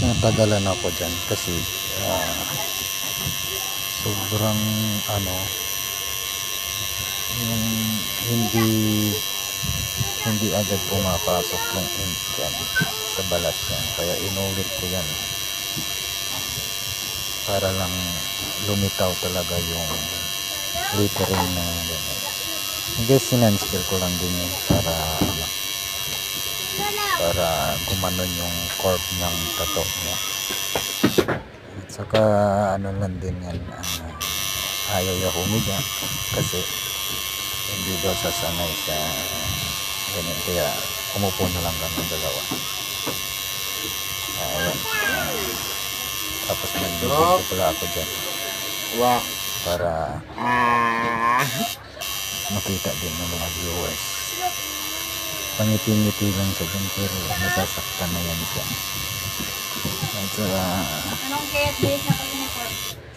natagalan ako dyan kasi sobrang ano, yung hindi hindi agad pumapasok yung ink dyan sa balat yan, kaya inulit ko yan para lang lumitaw talaga yung lettering na ganyan. Guys, sinanskill ko lang din yun para ano, para gumanon yung curve ng tattoo niya. At saka ano lang din yan, ayaw niya humiga kasi hindi daw sasanay sa ganyan, kaya umupo na lang kami dalawa. Ayan. Tapos nag-video ko pala ako dyan para makita din ng mga viewers. Pangiti-ngiti lang siya dyan pero nasasaktan na yan siya. At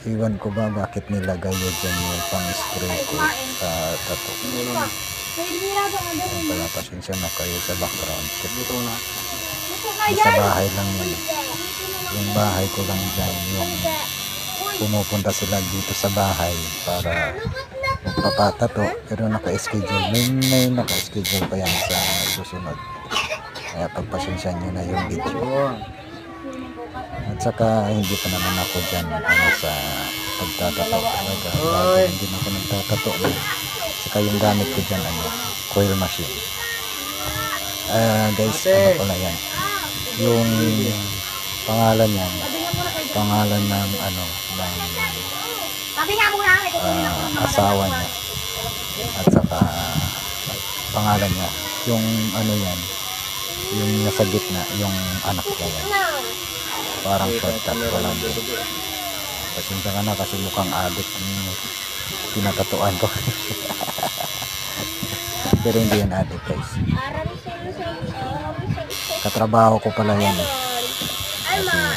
iwan ko ba bakit nilagay yun dyan yung pang-spray ko sa tattoo. Pala, pasensya na kayo sa background. Sa bahay lang yun. Yung bahay ko lang dyan, yung pumupunta sila dito sa bahay para magpapatato, pero naka-schedule. May naka-schedule pa yan sa susunod. Kaya pagpasensya nyo na yung video. At saka hindi pa naman ako dyan sa pagtatato. Bago hindi na ako nagtatato. Saka yung gamit ko dyan, coil machine. Guys, ano pala yan? Yung pangalan yan, pangalan ng asawa niya. At saka pangalan niya, yung yan, yung nasa gitna, yung anak niya yan. Parang shortcut ko lang din. Pasensya ka na kasi mukhang addict yung tinatatuan ko. Pero hindi yan addict, guys. Katrabaho ko pala yan. Kasi